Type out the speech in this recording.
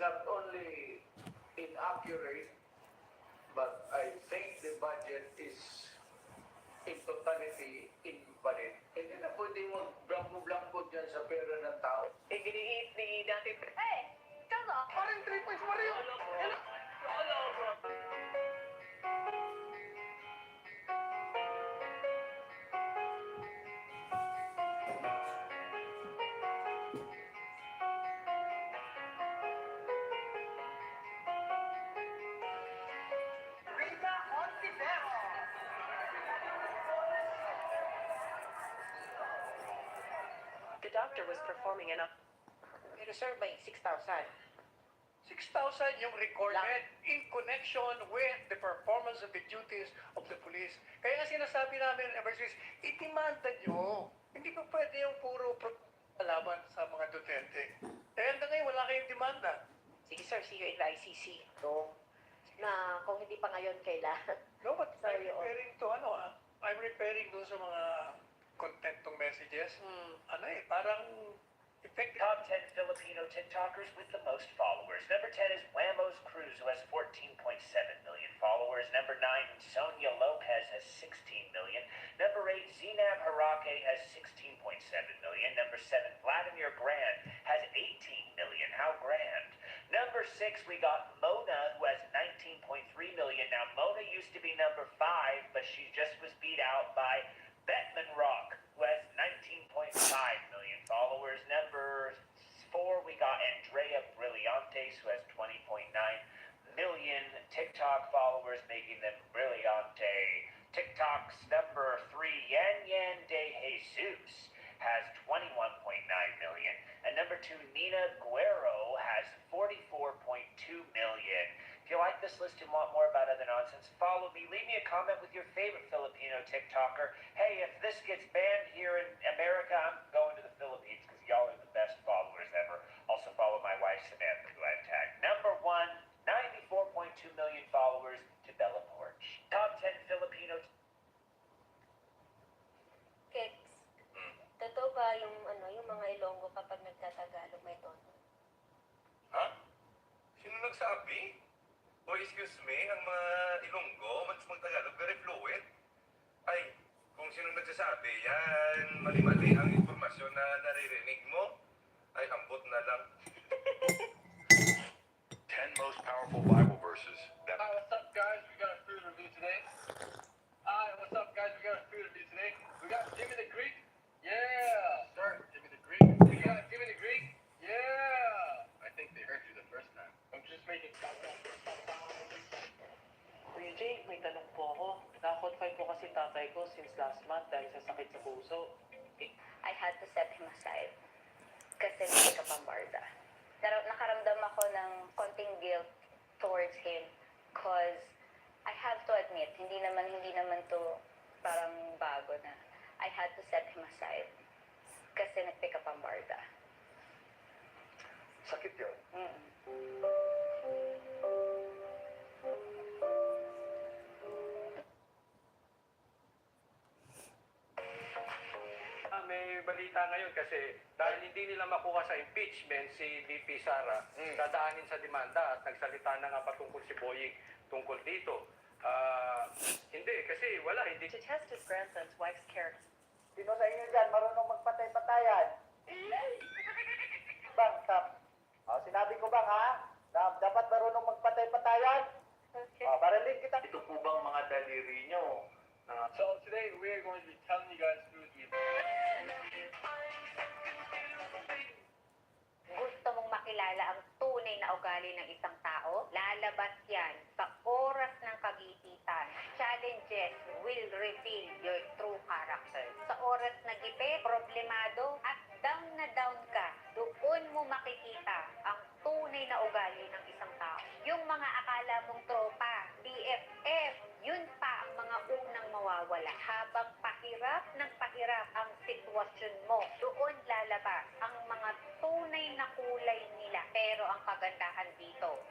not only inaccurate, but I think the budget is in totality invalid. Hindi na pwede mo blanco-blanco dyan sa pera ng tao. Iginiit ni dati. Hey, shut up! Parang 3 points, Mario! Rita Ontivero! The doctor was performing an Pero sir, may 6,000. 6,000 yung recorded in connection with the performance of the duties of the police. Kaya nga sinasabi namin, ever since, itimanda nyo. Hindi pa pwede yung puro laban sa mga Duterte. Eh hanggang ngayon, wala kayong demanda. Sige sir, see you in the ICC. No? Na kung hindi pa ngayon kailan. No, but I'm Sorry, referring to I'm referring doon sa mga contentong messages. Parang effective. Top 10 Filipino TikTokers with the most followers. Number 10 is Wamos Cruz, who has 14.7 million followers. Number 9, Sonia Lopez has 16 million. Number 8, Zinab Harake has 16.7 million. Number 7, Vladimir Grand has 18 million. How grand? Number 6, we got Mona, who has 19.3 million. Now, Mona used to be number 5, but she just was beat out by Bettman Rock, who has 19.5 million followers. Number 4, we got Andrea Brillantes, who has 20.9 million TikTok followers, making them Brillante. TikTok's number 3, Yan Yan de Jesus, has 21.9 million. And number 2, Nina Guerrero, has 44.2 million. If you like this list and want more about other nonsense, follow me. Leave me a comment with your favorite Filipino TikToker. Hey, if this gets banned here in America, I'm going to the Philippines because y'all are the best followers ever. Also follow my wife, Samantha, who I tagged. Number 1, 94.2 million followers to Bella Porch. Top 10 Filipino... Kex, totoo ba yung mga Ilonggo kapag nagtatagalog may tono? Ha? Sino nagsabi? O excuse me, ang mga Ilonggo, mag-Tagalog, very fluent. Ay, kung sino nagsasabi, yan, mali-mali ang informasyon na naririnig mo. Ay, ambot na lang. 10 most powerful Bible verses that What's up, guys? We got a food review today. What's up, guys? We got a food review today. We got Jimmy the Greek. Yeah, sir. Jimmy the Greek. We got Jimmy the Greek. Yeah. I think they heard you the first time. I'm just making... Kuya Jay, may tanong po ako. Na-confine po kasi tatay ko since last month dahil sa sakit sa puso. I had to set him aside kasi may kapambarda. Nakaramdam ako ng konting guilt towards him because I have to admit, hindi naman to parang bago na. I had to set him aside kasi nag-pick up ang barda. Sakit yun. May balita ngayon kasi dahil hindi nila makuha sa impeachment si VP Sara, dadaanin sa demanda at nagsalita na nga patungkol si Boying tungkol dito. Hindi, kasi wala, hindi. To test his grandson's wife's character. Sino sa inyo dyan marunong magpatay-patayan? Bang, Kap. Sinabi ko bang ha? Na dapat marunong magpatay-patayan? Okay. Barilin kita. Ito po bang mga daliri nyo? So today we are going to be telling you guys who the Gusto mong makilala ang tunay na ugali ng isang tao? Lalabas yan sa oras ng kagipitan. Challenges will reveal your true character. Sa oras na gipit, problemado, at down na down ka, doon mo makikita ang tunay na ugali ng isang tao. Yung mga akala mong tropa, BFF, yun pa ang mga unang mawawala. Habang pahirap ng pahirap ang sitwasyon mo, doon lalabas ang mga tunay na kulay nila. Pero ang kagandahan dito,